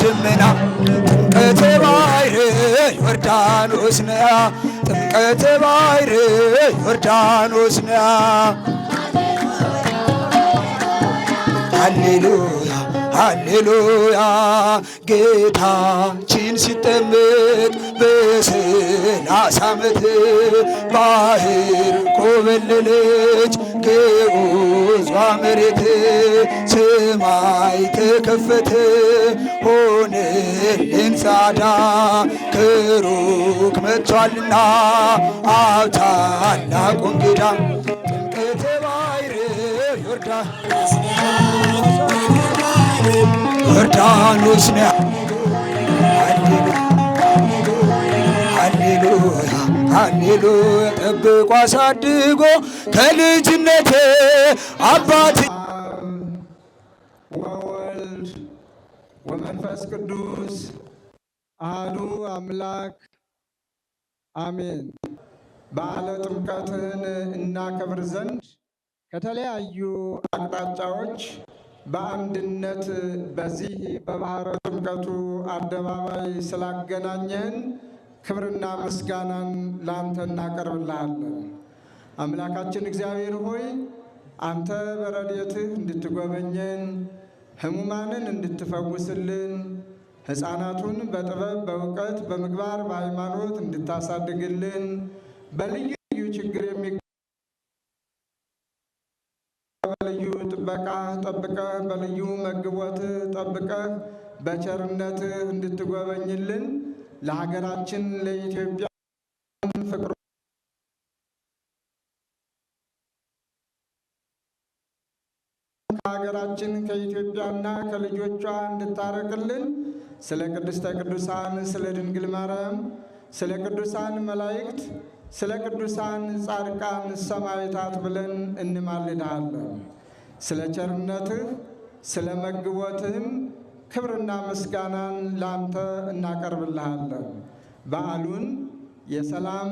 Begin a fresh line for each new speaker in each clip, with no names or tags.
ደመና ጥምቀተ ባሕር ዮርዳኖስ ነያ ጥምቀተ ባሕር ዮርዳኖስ ነያ ሃሌሉያ ሃሌሉያ ጌታችን ሲጠመቅ በ30 ዓመት ባሕር ኮበለለች ግዑዟ መሬት ሰማይ ተከፈተ ሆነልን ጻዳ ከሩቅ መጥቷልና አብ ታላቁ እንግዳ ጥምቀተ ባሕር ዮርዳኖስ ነያ ሃሌሉያ ሃሌሉያ ጠብቆ አሳድጎ ከልጅነቴ አባት
ወወልድ ወመንፈስ ቅዱስ አሐዱ አምላክ አሜን። በዓለ ጥምቀትን እናከብር ዘንድ ከተለያዩ አቅጣጫዎች በአንድነት በዚህ በባሕረ ጥምቀቱ አደባባይ ስላገናኘን ክብርና ምስጋናን ላንተ እናቀርብልሃለን። አምላካችን እግዚአብሔር ሆይ አንተ በረድኤትህ እንድትጎበኘን፣ ሕሙማንን እንድትፈውስልን፣ ሕፃናቱን በጥበብ በእውቀት በምግባር በሃይማኖት እንድታሳድግልን፣ በልዩ ልዩ ችግር በልዩ ጥበቃ ጠብቀህ በልዩ መግቦትህ ጠብቀህ በቸርነትህ እንድትጎበኝልን ለሀገራችን ለኢትዮጵያ ፍቅሩ ከሀገራችን ከኢትዮጵያና ከልጆቿ እንድታረቅልን ስለ ቅድስተ ቅዱሳን ስለ ድንግል ማርያም ስለ ቅዱሳን መላእክት ስለ ቅዱሳን ጻድቃን ሰማዕታት ብለን እንማልድሃለን። ስለ ቸርነትህ ስለ መግቦትህም ክብርና ምስጋናን ላንተ እናቀርብልሃለን። በዓሉን የሰላም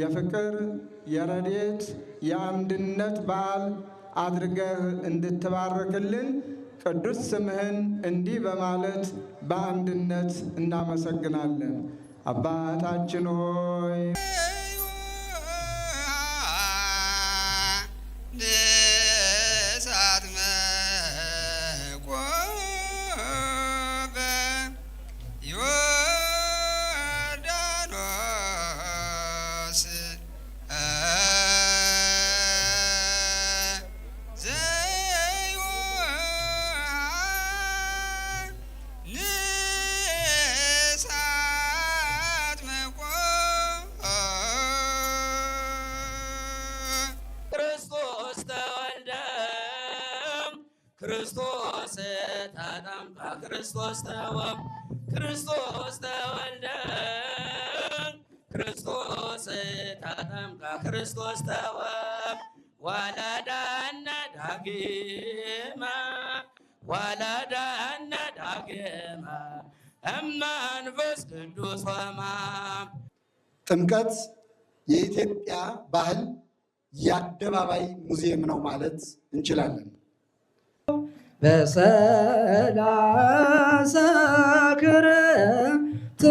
የፍቅር የረድኤት የአንድነት በዓል አድርገህ እንድትባርክልን ቅዱስ ስምህን እንዲህ በማለት በአንድነት እናመሰግናለን። አባታችን ሆይ
ክርስቶስ ተጠምቀ ክርስቶስ ተወልደ ክርስቶስ ተጠምቀ ክርስቶስ ወለደነ ዳግመ እመንፈስ ቅዱስ ወሕማም።
ጥምቀት የኢትዮጵያ ባህል የአደባባይ ሙዚየም ነው ማለት እንችላለን።
በሰላሳ ክረምት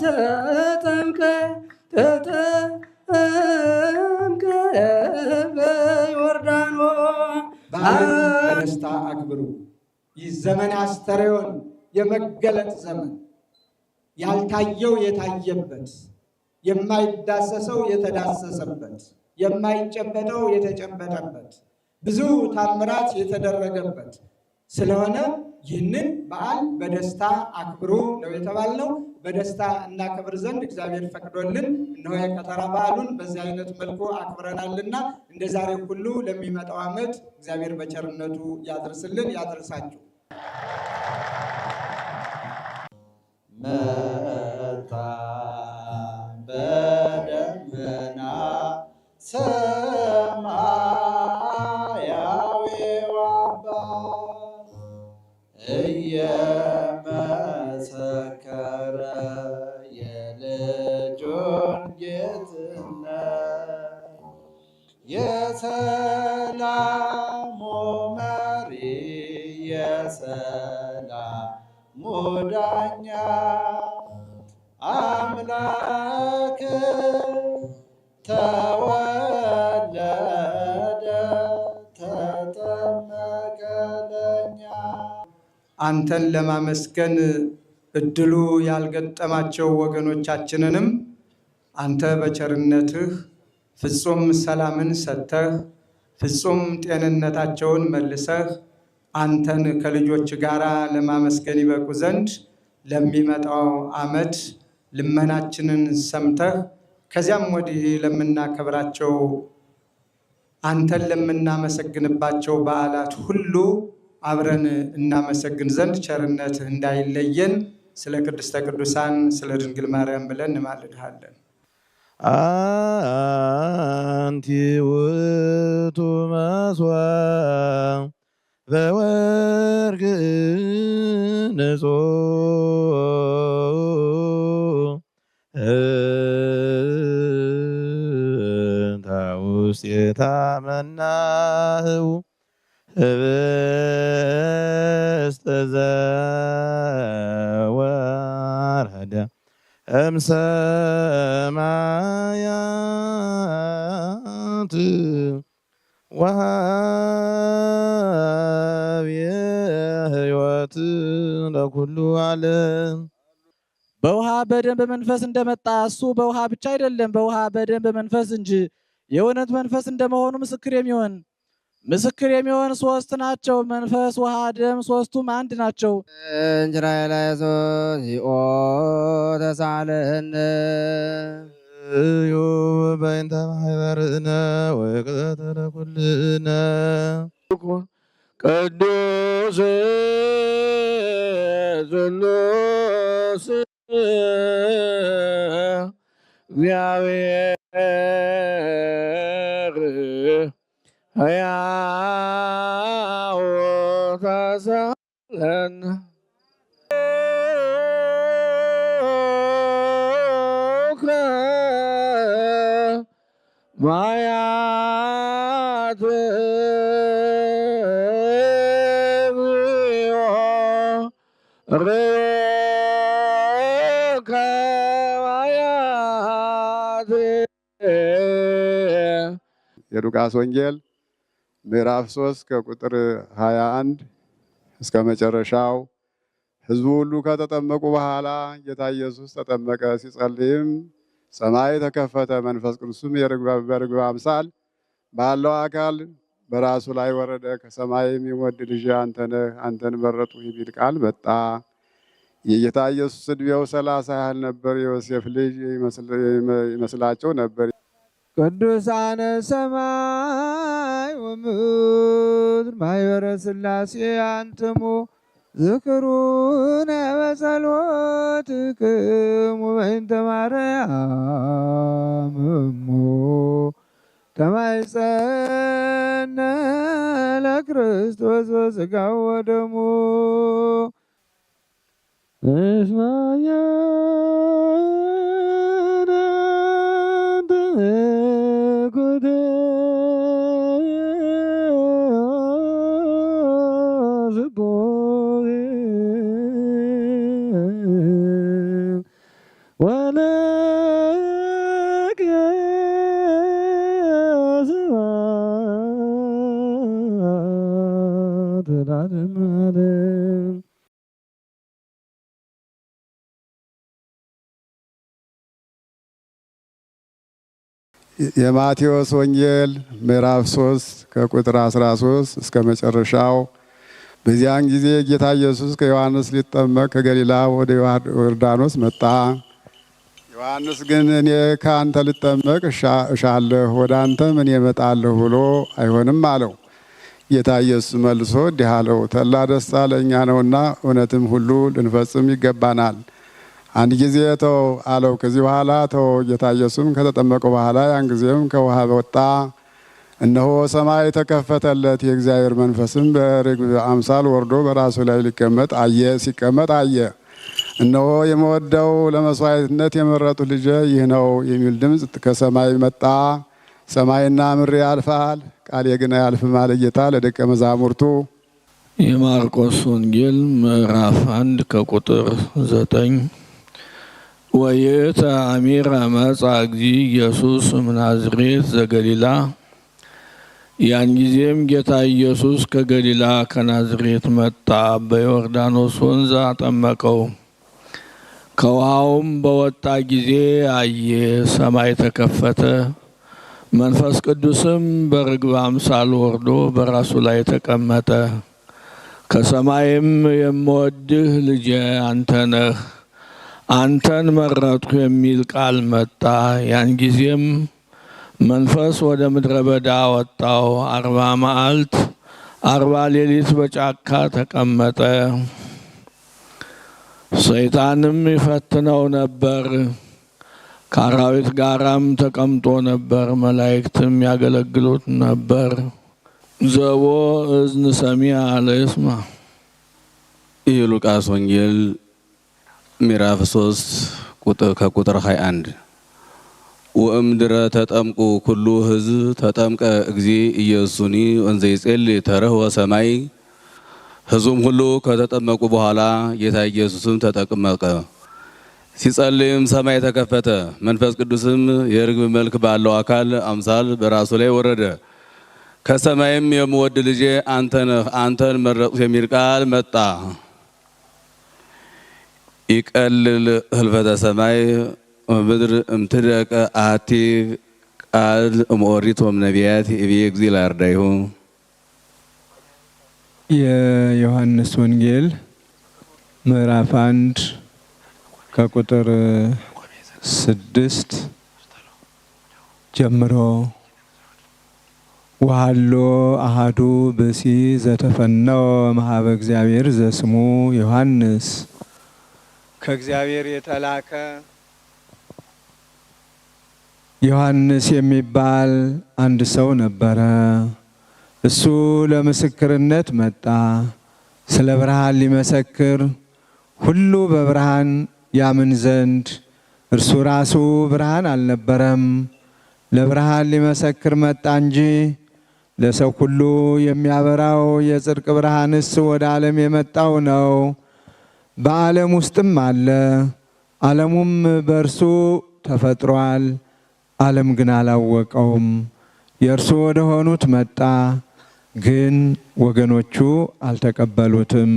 ተጠምቀ በዮርዳኖስ
በደስታ አክብሩ። ይህ ዘመን አስተርእዮን የመገለጥ ዘመን፣ ያልታየው የታየበት፣ የማይዳሰሰው የተዳሰሰበት፣ የማይጨበጠው የተጨበጠበት፣ ብዙ ታምራት የተደረገበት ስለሆነ ይህንን በዓል በደስታ አክብሩ ነው የተባልነው። በደስታ እናከብር ዘንድ እግዚአብሔር ፈቅዶልን እነሆ የከተራ በዓሉን በዚህ አይነት መልኩ አክብረናልና እንደ ዛሬ ሁሉ ለሚመጣው ዓመት እግዚአብሔር በቸርነቱ ያድርስልን ያድርሳችሁ።
መጣ በደመና ሰማያዊው አባት እየመሰከረ የልጁን ጌትነት የሰላሙ መሪ ዳኛ አምላክ ተወለደ ተጠመቀ ለኛ።
አንተን ለማመስገን እድሉ ያልገጠማቸው ወገኖቻችንንም አንተ በቸርነትህ ፍጹም ሰላምን ሰጥተህ ፍጹም ጤንነታቸውን መልሰህ አንተን ከልጆች ጋር ለማመስገን ይበቁ ዘንድ ለሚመጣው ዓመት ልመናችንን ሰምተህ ከዚያም ወዲህ ለምናከብራቸው አንተን ለምናመሰግንባቸው በዓላት ሁሉ አብረን እናመሰግን ዘንድ ቸርነትህ እንዳይለየን ስለ ቅድስተ ቅዱሳን ስለ ድንግል ማርያም ብለን እንማልድሃለን።
አንቲ ውእቱ መስዋዕ በወርቅ ንጹሕ እንተ ውስቴታ መናህው ህብስተ ዘወረደ እምሰማያት ወሀብየ ሕይወት ለኩሉ ዓለም።
በውሃ በደም በመንፈስ እንደመጣ እሱ በውሃ ብቻ አይደለም፣ በውሃ በደም በመንፈስ እንጂ የእውነት መንፈስ እንደመሆኑ ምስክር የሚሆን ሶስት ናቸው። መንፈስ፣ ውሃ፣ ደም ሶስቱም አንድ ናቸው።
እንጅራይላይሶዚኦ ተሳለነ
እዩ በእንተ ማኅበርነ ወቅተለ ኩልነ ቅዱስ ስሉስ እግዚአብሔር ሕያው ተሳለነ ማያት
የሉቃስ ወንጌል ምዕራፍ 3 ከቁጥር 21 እስከ መጨረሻው። ሕዝቡ ሁሉ ከተጠመቁ በኋላ ጌታ ኢየሱስ ተጠመቀ። ሲጸልይም ሰማይ ተከፈተ፣ መንፈስ ቅዱስም በርግብ አምሳል ባለው አካል በራሱ ላይ ወረደ። ከሰማይም የምወድ ልጅ አንተ ነህ፣ አንተን መረጥሁ የሚል ቃል መጣ። የጌታ ኢየሱስ ዕድሜው 30 ያህል ነበር። የዮሴፍ ልጅ ይመስላቸው ነበር።
ቅዱሳነ ሰማይ ወምድር ማኅበረ ሥላሴ አንትሙ ዝክሩነ በጸሎትክሙ በእንተ ማርያም እሙ ተማይጸነ ለክርስቶስ በሥጋው ወደሙ እስማየ
የማቴዎስ ወንጌል ምዕራፍ 3 ከቁጥር 13 እስከ መጨረሻው። በዚያን ጊዜ ጌታ ኢየሱስ ከዮሐንስ ሊጠመቅ ከገሊላ ወደ ዮርዳኖስ መጣ። ዮሐንስ ግን እኔ ከአንተ ልጠመቅ እሻለሁ፣ ወደ አንተም እኔ እመጣለሁ ብሎ አይሆንም አለው። ጌታ ኢየሱስ መልሶ እንዲህ አለው፣ ተድላ ደስታ ለእኛ ነውና እውነትም ሁሉ ልንፈጽም ይገባናል። አንድ ጊዜ ተው አለው። ከዚህ በኋላ ተው። ጌታ ኢየሱስም ከተጠመቀ በኋላ ያን ጊዜም ከውሃ ወጣ። እነሆ ሰማይ ተከፈተለት፣ የእግዚአብሔር መንፈስም በርግብ አምሳል ወርዶ በራሱ ላይ ሲቀመጥ አየ። እነሆ የምወደው ለመስዋዕትነት የመረጡት ልጄ ይህ ነው የሚል ድምፅ ከሰማይ መጣ። ሰማይና ምድር ያልፋል፣ ቃሌ ግን አያልፍም አለ ጌታ ለደቀ መዛሙርቱ።
የማርቆስ ወንጌል ምዕራፍ 1 ከቁጥር 9 ወይእተ አሚረ መጽአ እግዚእ ኢየሱስ እምናዝሬት ዘገሊላ። ያን ጊዜም ጌታ ኢየሱስ ከገሊላ ከናዝሬት መጣ፣ በዮርዳኖስ ወንዝ አጠመቀው። ከውሃውም በወጣ ጊዜ አየ፣ ሰማይ ተከፈተ፣ መንፈስ ቅዱስም በርግብ አምሳል ወርዶ በራሱ ላይ ተቀመጠ። ከሰማይም የምወድህ ልጄ አንተ ነህ፣ አንተን መረጥኩ የሚል ቃል መጣ። ያን ጊዜም መንፈስ ወደ ምድረ በዳ ወጣው። 40 መዓልት 40 ሌሊት በጫካ ተቀመጠ። ሰይጣንም ይፈትነው ነበር፣ ከአራዊት ጋራም ተቀምጦ ነበር። መላእክትም ያገለግሉት ነበር። ዘቦ እዝን ሰሚዐ ለይስማ።
የሉቃስ ወንጌል ምዕራፍ 3 ከቁጥር 21 ወእምድረ ተጠምቁ ኩሉ ሕዝብ ተጠምቀ እግዚእ ኢየሱስኒ ወንዘ ይጼልይ ተረህወ ሰማይ። ሕዝቡም ሁሉ ከተጠመቁ በኋላ ጌታ ኢየሱስም ተጠመቀ። ሲጸልይም ሰማይ ተከፈተ፣ መንፈስ ቅዱስም የርግብ መልክ ባለው አካል አምሳል በራሱ ላይ ወረደ። ከሰማይም የምወድ ልጄ አንተ ነህ፣ አንተን መረጥኩ የሚል ቃል መጣ። ይቀልል ህልፈተ ሰማይ ወምድር እምትደቀ አቲ ቃል እምኦሪት ወእምነቢያት ይቤ እግዚእ ለአርዳኢሁ።
የዮሐንስ ወንጌል ምዕራፍ 1 ከቁጥር 6 ጀምሮ ወሃሎ አሃዱ ብእሲ ዘተፈነወ እምኀበ እግዚአብሔር ዘስሙ ዮሐንስ። ከእግዚአብሔር የተላከ ዮሐንስ የሚባል አንድ ሰው ነበረ። እሱ ለምስክርነት መጣ፣ ስለ ብርሃን ሊመሰክር፣ ሁሉ በብርሃን ያምን ዘንድ። እርሱ ራሱ ብርሃን አልነበረም፣ ለብርሃን ሊመሰክር መጣ እንጂ። ለሰው ሁሉ የሚያበራው የጽድቅ ብርሃንስ ወደ ዓለም የመጣው ነው። በዓለም ውስጥም አለ፣ ዓለሙም በእርሱ ተፈጥሯል፣ ዓለም ግን አላወቀውም። የእርሱ ወደ ሆኑት መጣ፣ ግን ወገኖቹ አልተቀበሉትም።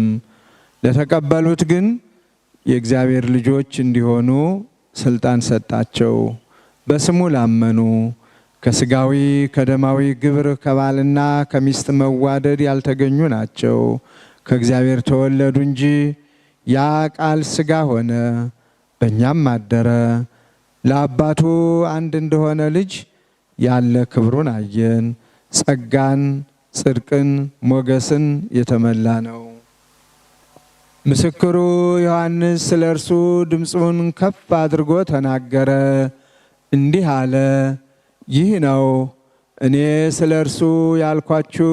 ለተቀበሉት ግን የእግዚአብሔር ልጆች እንዲሆኑ ስልጣን ሰጣቸው፣ በስሙ ላመኑ፣ ከስጋዊ ከደማዊ ግብር ከባልና ከሚስት መዋደድ ያልተገኙ ናቸው፣ ከእግዚአብሔር ተወለዱ እንጂ። ያ ቃል ሥጋ ሆነ፣ በእኛም አደረ። ለአባቱ አንድ እንደሆነ ልጅ ያለ ክብሩን አየን። ጸጋን፣ ጽድቅን፣ ሞገስን የተመላ ነው። ምስክሩ ዮሐንስ ስለ እርሱ ድምፁን ከፍ አድርጎ ተናገረ፣ እንዲህ አለ። ይህ ነው እኔ ስለ እርሱ ያልኳችሁ፣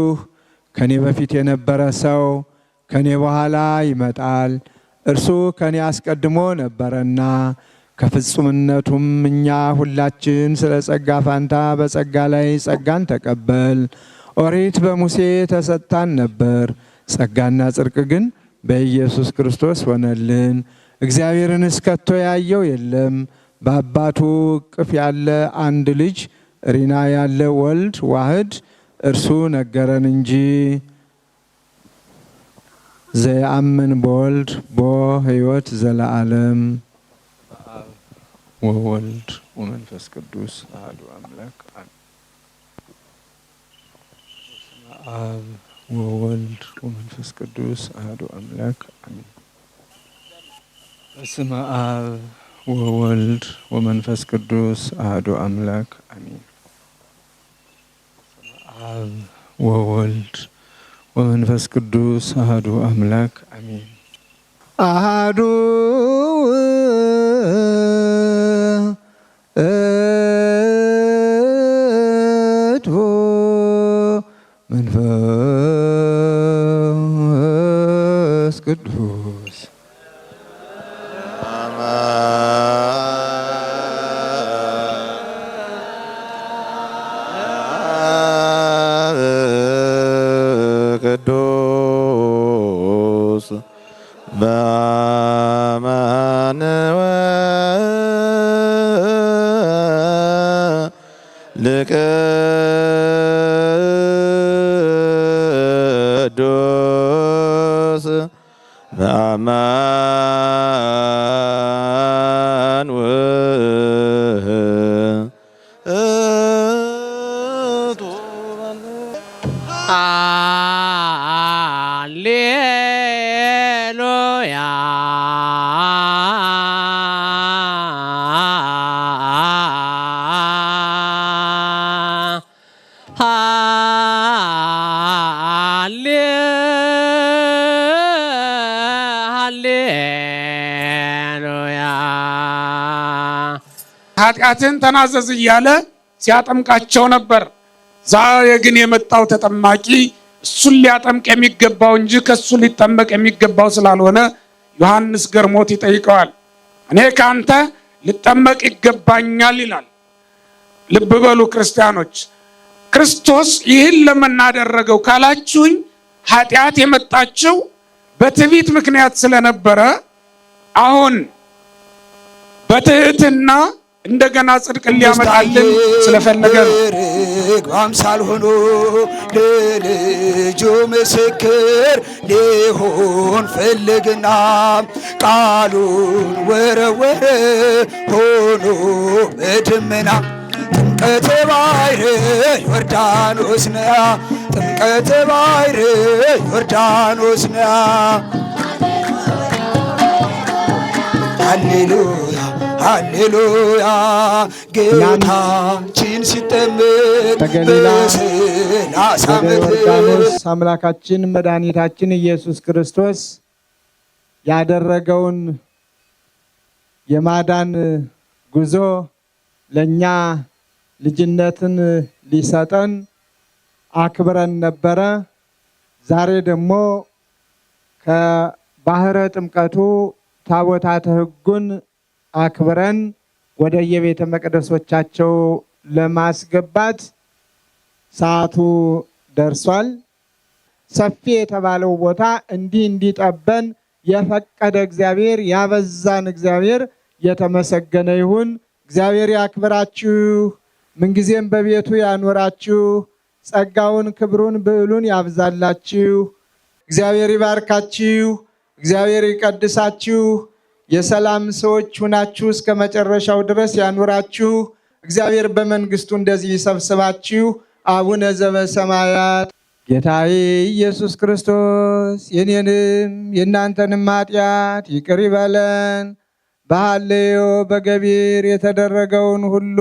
ከኔ በፊት የነበረ ሰው ከኔ በኋላ ይመጣል። እርሱ ከኔ አስቀድሞ ነበረና፣ ከፍጹምነቱም እኛ ሁላችን ስለ ጸጋ ፋንታ በጸጋ ላይ ጸጋን ተቀበል። ኦሪት በሙሴ ተሰጥታን ነበር፣ ጸጋና ጽድቅ ግን በኢየሱስ ክርስቶስ ሆነልን። እግዚአብሔርን እስከቶ ያየው የለም። በአባቱ እቅፍ ያለ አንድ ልጅ ሪና ያለ ወልድ ዋህድ እርሱ ነገረን እንጂ። ዘየአምን በወልድ ቦ ሕይወት ዘለዓለም። ወወልድ ወመንፈስ ቅዱስ አሐዱ አምላክ አብ ወወልድ ወመንፈስ ቅዱስ አሐዱ አምላክ አሜን። በስመ አብ ወወልድ ወመንፈስ ቅዱስ አሐዱ አምላክ አሜን። አብ ወወልድ ወመንፈስ ቅዱስ አሐዱ አምላክ አሜን። አሐዱ መንፈስ ቅዱስ
ቅዱስ
ለቅዱስ በአማን
ሃሌሉያ
ኃጢአትን ተናዘዝ እያለ ሲያጠምቃቸው ነበር። ዛሬ ግን የመጣው ተጠማቂ እሱን ሊያጠምቅ የሚገባው እንጂ ከሱ ሊጠመቅ የሚገባው ስላልሆነ ዮሐንስ ገርሞት ይጠይቀዋል። እኔ ካንተ ልጠመቅ ይገባኛል ይላል። ልብ በሉ ክርስቲያኖች፣ ክርስቶስ ይህን ለምን አደረገው ካላችሁኝ ኃጢአት የመጣችው በትዕቢት ምክንያት ስለነበረ አሁን በትህትና እንደገና ጽድቅ ሊያመጣልን ስለፈለገ ነው።
አምሳል ሆኖ ለልጁ ምስክር ሊሆን ፈልግና ቃሉን ወረወረ ሆኖ በደመና ጥምቀተ ባሕር ዮርዳኖስ ነያ ጥምቀተ ባሕር ዮርዳኖስ ነያ። ሃሌሉያ ሃሌሉያ ጌታችን ሲጠመቅ በ30 ዓመት
ዮርዳኖስ አምላካችን መድኃኒታችን ኢየሱስ ክርስቶስ ያደረገውን የማዳን ጉዞ ለኛ ልጅነትን ሊሰጠን አክብረን ነበረ። ዛሬ ደግሞ ከባሕረ ጥምቀቱ ታቦታተ ሕጉን አክብረን ወደ የቤተ መቅደሶቻቸው ለማስገባት ሰዓቱ ደርሷል። ሰፊ የተባለው ቦታ እንዲጠበን የፈቀደ እግዚአብሔር ያበዛን እግዚአብሔር የተመሰገነ ይሁን። እግዚአብሔር ያክብራችሁ፣ ምንጊዜም በቤቱ ያኖራችሁ፣ ጸጋውን ክብሩን ብዕሉን ያብዛላችሁ። እግዚአብሔር ይባርካችሁ፣ እግዚአብሔር ይቀድሳችሁ። የሰላም ሰዎች ሁናችሁ እስከ መጨረሻው ድረስ ያኑራችሁ። እግዚአብሔር በመንግስቱ እንደዚህ ይሰብስባችሁ። አቡነ ዘበሰማያት ጌታዬ ኢየሱስ ክርስቶስ የኔንም የእናንተንም ኃጢአት ይቅር ይበለን። በሐሌዮ በገቢር የተደረገውን ሁሉ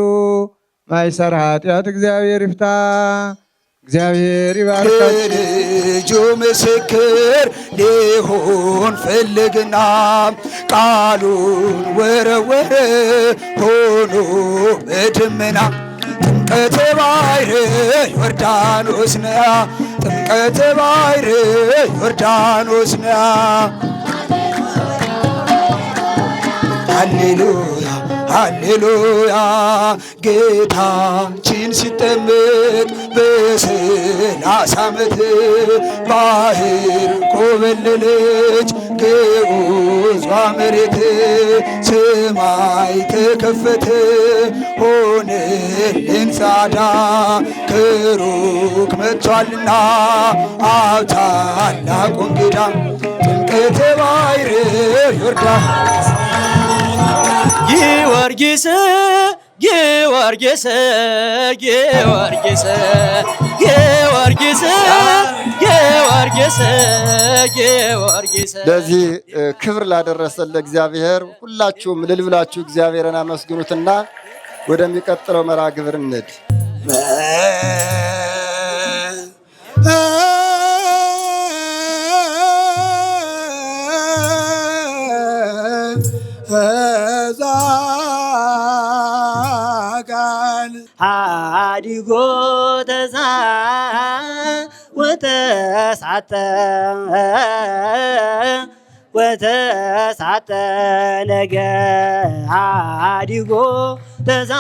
ማይሰር ኃጢአት እግዚአብሔር ይፍታ። እግዚአብሔር ይባርካችሁ።
ልጁ ምስክር ሊሆን ፈልግና ቃሉን ወረወረ ሆኖ በደመና ጥምቀተ ባሕር ዮርዳኖስ ነያ ጥምቀተ ባሕር ዮርዳኖስ ነያ። ሃሌሉያ ሃሌሉያ ጌታችን ሲጠመቅ በ30 ዓመት ባሕር ኮበለለች ግዑዟ መሬት ሰማይ ተከፈተ ሆነልን ጻዳ ከሩቅ መጥቷልና አብ ታላቁ እንግዳ ጥምቀተ ባሕር ዮርዳኖስ
ጊዮርጊስ ጊዮርጊስ ጊዮርጊስ ጊዮርጊስ ጊዮርጊስ ጊዮርጊስ
ለዚህ ክብር ላደረሰን ለእግዚአብሔር ሁላችሁም እልል ብላችሁ እግዚአብሔርን አመስግኑትና ወደሚቀጥለው መርሐ ግብር እንሂድ።
ሃዲጎ ተዛ ወተሳተ ነገ ሃዲጎ ተዛ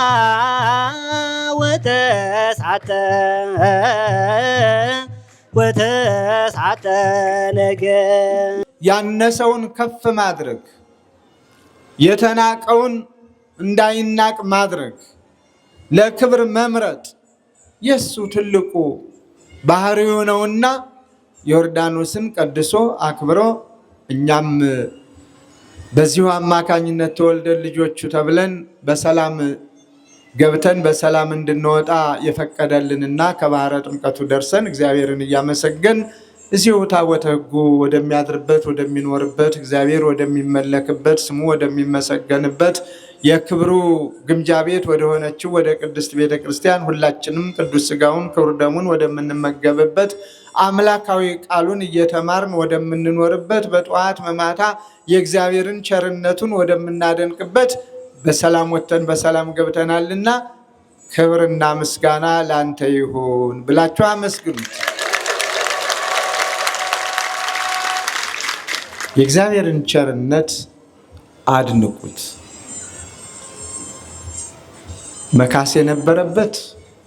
ወተሳተ ነገ
ያነሰውን ከፍ ማድረግ፣ የተናቀውን እንዳይናቅ ማድረግ፣ ለክብር መምረጥ የሱ ትልቁ ባህሪው ነውና ዮርዳኖስን ቀድሶ አክብሮ እኛም በዚሁ አማካኝነት ተወልደን ልጆቹ ተብለን በሰላም ገብተን በሰላም እንድንወጣ የፈቀደልንና ከባህረ ጥምቀቱ ደርሰን እግዚአብሔርን እያመሰገን እዚሁ ታቦተ ሕጉ ወደሚያድርበት ወደሚኖርበት እግዚአብሔር ወደሚመለክበት ስሙ ወደሚመሰገንበት የክብሩ ግምጃ ቤት ወደሆነችው ወደ ቅድስት ቤተ ክርስቲያን ሁላችንም ቅዱስ ሥጋውን ክቡር ደሙን ወደምንመገብበት አምላካዊ ቃሉን እየተማርን ወደምንኖርበት በጠዋት በማታ የእግዚአብሔርን ቸርነቱን ወደምናደንቅበት በሰላም ወጥተን በሰላም ገብተናልና ክብርና ምስጋና ላንተ ይሁን ብላችሁ አመስግኑት። የእግዚአብሔርን ቸርነት አድንቁት። መካስ የነበረበት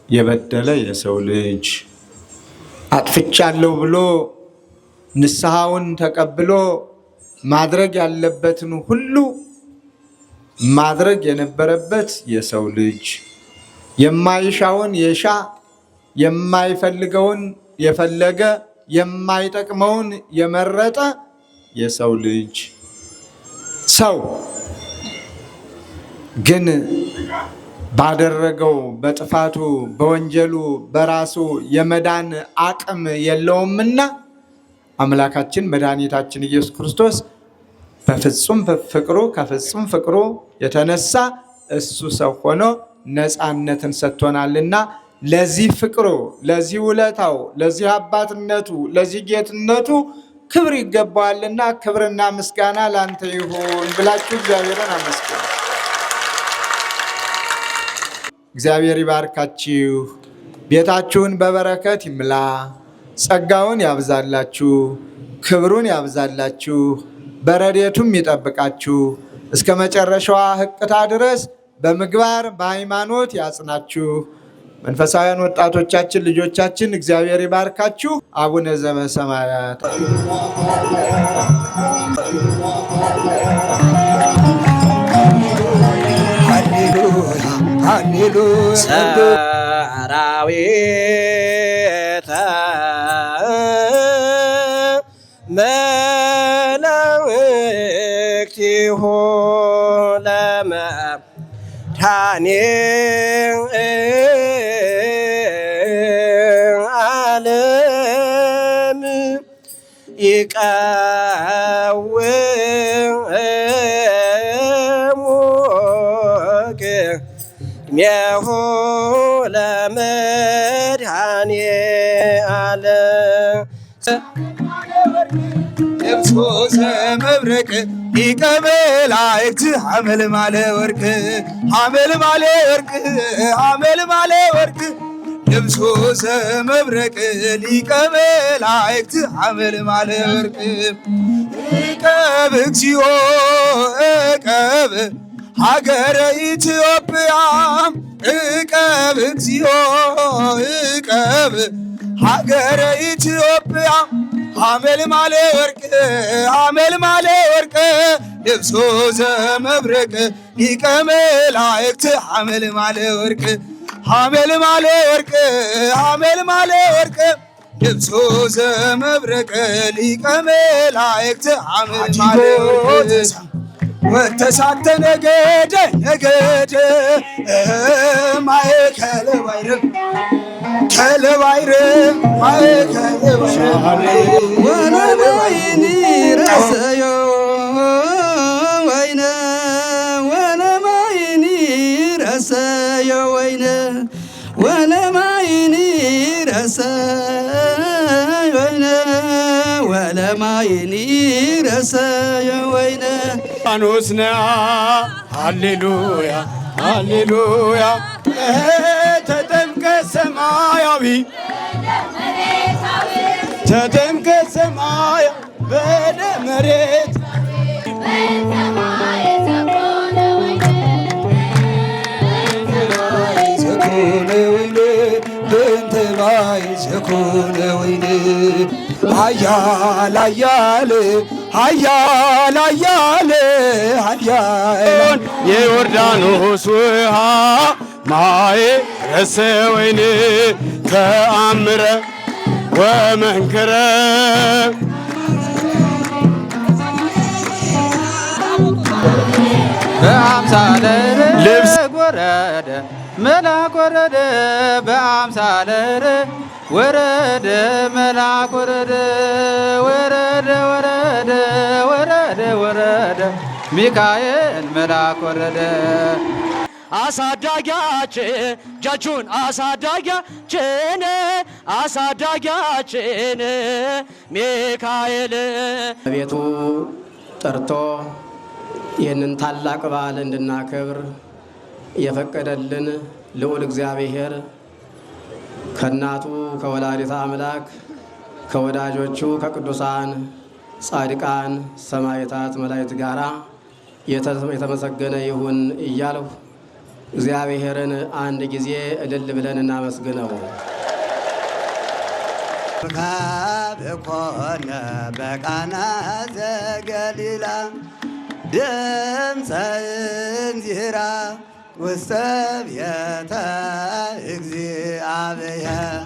የበደለ የሰው ልጅ አጥፍቻለሁ ብሎ ንስሐውን ተቀብሎ ማድረግ ያለበትን ሁሉ ማድረግ የነበረበት የሰው ልጅ የማይሻውን የሻ የማይፈልገውን የፈለገ የማይጠቅመውን የመረጠ የሰው ልጅ ሰው ግን ባደረገው በጥፋቱ በወንጀሉ በራሱ የመዳን አቅም የለውምና አምላካችን መድኃኒታችን ኢየሱስ ክርስቶስ በፍጹም ፍቅሩ ከፍጹም ፍቅሩ የተነሳ እሱ ሰው ሆኖ ነፃነትን ሰጥቶናልና ለዚህ ፍቅሩ ለዚህ ውለታው ለዚህ አባትነቱ ለዚህ ጌትነቱ ክብር ይገባዋልና ክብርና ምስጋና ላንተ ይሁን ብላችሁ እግዚአብሔርን አመስግኑ። እግዚአብሔር ይባርካችሁ፣ ቤታችሁን በበረከት ይምላ፣ ጸጋውን ያብዛላችሁ፣ ክብሩን ያብዛላችሁ፣ በረድኤቱም ይጠብቃችሁ፣ እስከ መጨረሻዋ ሕቅታ ድረስ በምግባር በሃይማኖት ያጽናችሁ። መንፈሳውያን ወጣቶቻችን ልጆቻችን እግዚአብሔር ይባርካችሁ። አቡነ ዘበሰማያት
ሰራዊተ መላእክቲሁ ለመድኃኔዓለም ይቀውሙከ እምኔሁ ለመድኃኔዓለም
ልብሶ ዘመብረቅ ሊቀ መላእክት ሐመልማለ ወርቅ ሐመልማለ ወርቅ ሐመልማለ ወርቅ ልብሶ ዘመብረቅ ሊቀ መላእክት ሐመልማለ ወርቅ ዕቀብ እግዚኦ ዕቀብ ሀገረ ኢትዮጵያ ዕቀብ እግዚኦ ዕቀብ ሀገረ ኢትዮጵያ ሐመልማለ ወርቅ ሐመልማለ ወርቅ ልብሶ ዘመብረቅ ሊቀ መላእክት ሐመልማለ ወርቅ ሐመልማለ ወርቅ ሐመልማለ ወርቅ ልብሶ ዘመብረቅ ሊቀ መላእክት ሐመልማለ ወርቅ ወተሳተ ነገደ ነገደ ማእከለ ባሕር ከለባይረ ማእከለ ባሕር
ወለማይኒ ረሰዮ ወይነ ወለማይኒ ረሰዮ ወይነ ወለማይኒ ረሰዮ ወይነ ወለማይኒ ረሰዮ ወይነ
ኖስና ሃሌሉያ ሃሌሉያ ተጠምቀ ሰማያዊ ተጠምቀ ሰማያዊ በደ መሬት ዘኮነ ወይኔ በእንተ ማይ ዘኮነ ወይኔ ኃያል ኃያል ኃያል ኃያል ኃያል
የዮርዳኖስ ውሃ
ማይ ረሰ ወይኔ ተአምረ ወመንክረ
በአምሳለ ወረደ መልአክ ወረደ በአምሳለ ወረደ መልአክ ወረደ ወረደ ወረደ ወረደ ወረደ ሚካኤል መልአክ ወረደ።
አሳዳጊያችን እጃችሁን አሳዳጊያችን ሚካኤል
ቤቱ ጠርቶ ይህንን ታላቅ በዓል እንድናከብር የፈቀደልን ልዑል እግዚአብሔር ከእናቱ ከወላዲተ አምላክ ከወዳጆቹ ከቅዱሳን ጻድቃን ሰማዕታት መላእክት ጋራ የተመሰገነ ይሁን እያልሁ እግዚአብሔርን አንድ ጊዜ እልል ብለን እናመስግነው።
ኮነ በቃና ዘገሊላ ድምፀ እንዚራ ውስተ ቤተ እግዚአብሔር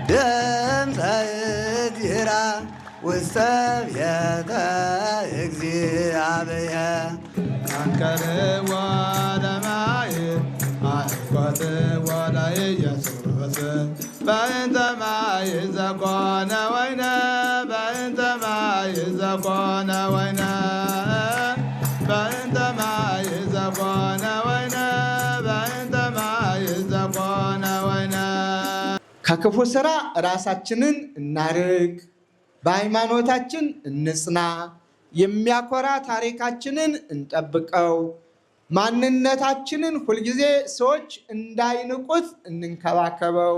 ድምፀ እንዚራ ውስተ ቤተ እግዚአብሔር
አንከር ወለማይ አስቆት ወለ ኢየሱስ በእንተ ማይ ዘኮነ ወይነ በእንተ ማይ ዘኮነ ወይነ በእንተ ማይ ዘኮነ ወይነ በእንተ ማይ ዘኮነ ወይነ።
ከክፉ ስራ ራሳችንን እናርቅ፣ በሃይማኖታችን እንጽና፣ የሚያኮራ ታሪካችንን እንጠብቀው፣ ማንነታችንን ሁልጊዜ ሰዎች እንዳይንቁት እንንከባከበው።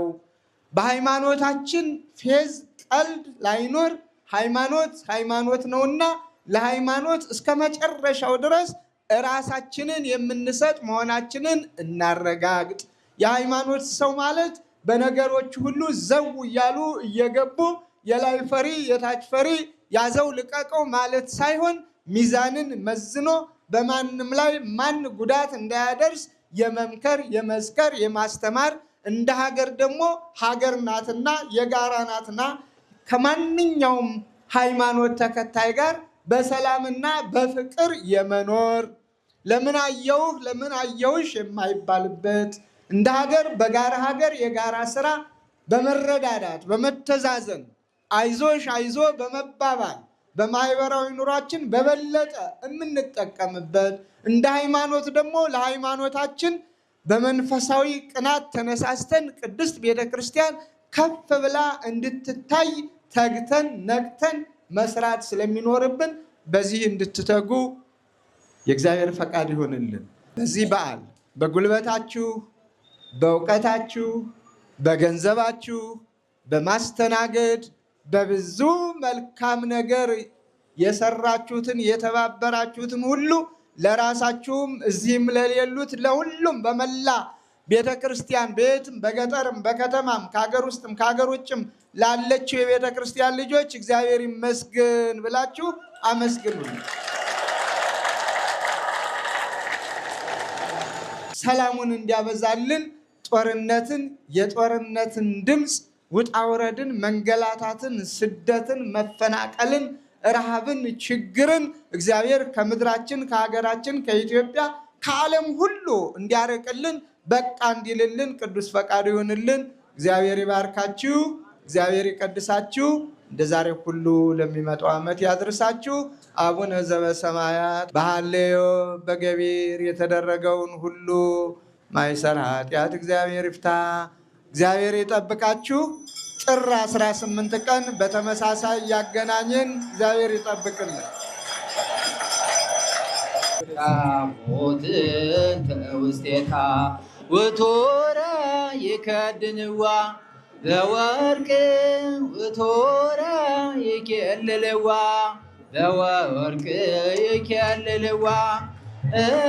በሃይማኖታችን ፌዝ ቀልድ ላይኖር፣ ሃይማኖት ነውና ለሃይማኖት እስከ መጨረሻው ድረስ ራሳችንን የምንሰጥ መሆናችንን እናረጋግጥ። የሃይማኖት ሰው ማለት በነገሮች ሁሉ ዘው እያሉ እየገቡ የላይ ፈሪ የታች ፈሪ ያዘው ልቀቀው ማለት ሳይሆን ሚዛንን መዝኖ በማንም ላይ ማን ጉዳት እንዳያደርስ የመምከር የመዝከር የማስተማር እንደ ሀገር ደግሞ ሀገር ናትና የጋራ ናትና ከማንኛውም ሃይማኖት ተከታይ ጋር በሰላምና በፍቅር የመኖር ለምን አየውህ ለምን አየውሽ የማይባልበት እንደ ሀገር በጋራ ሀገር የጋራ ስራ በመረዳዳት በመተዛዘን አይዞሽ አይዞ በመባባል በማህበራዊ ኑሯችን በበለጠ የምንጠቀምበት እንደ ሃይማኖት ደግሞ ለሃይማኖታችን በመንፈሳዊ ቅናት ተነሳስተን ቅድስት ቤተክርስቲያን ከፍ ብላ እንድትታይ ተግተን ነቅተን መስራት ስለሚኖርብን በዚህ እንድትተጉ የእግዚአብሔር ፈቃድ ይሆንልን። በዚህ በዓል በጉልበታችሁ፣ በእውቀታችሁ፣ በገንዘባችሁ፣ በማስተናገድ በብዙ መልካም ነገር የሰራችሁትን የተባበራችሁትን ሁሉ ለራሳችሁም እዚህም ለሌሉት ለሁሉም በመላ ቤተ ክርስቲያን ቤትም በገጠርም በከተማም ከሀገር ውስጥም ከሀገር ውጭም ላለችው የቤተ ክርስቲያን ልጆች እግዚአብሔር ይመስገን ብላችሁ አመስግኑ። ሰላሙን እንዲያበዛልን ጦርነትን፣ የጦርነትን ድምፅ፣ ውጣ ውረድን፣ መንገላታትን፣ ስደትን፣ መፈናቀልን፣ ረሃብን፣ ችግርን እግዚአብሔር ከምድራችን ከሀገራችን ከኢትዮጵያ ከዓለም ሁሉ እንዲያርቅልን በቃ እንዲልልን ቅዱስ ፈቃዱ ይሁንልን። እግዚአብሔር ይባርካችሁ፣ እግዚአብሔር ይቀድሳችሁ፣ እንደ ዛሬ ሁሉ ለሚመጣው ዓመት ያድርሳችሁ። አቡነ ዘበሰማያት በሐሌዮ በገቢር የተደረገውን ሁሉ ማይሰር ኃጢአት እግዚአብሔር ይፍታ። እግዚአብሔር ይጠብቃችሁ። ጥር 18 ቀን በተመሳሳይ ያገናኘን። እግዚአብሔር ይጠብቅልን።
ታቦት ውስቴታ ውቶረ ይከድንዋ በወርቅ ውቶረ ይኬልልዋ በወርቅ ይኬልልዋ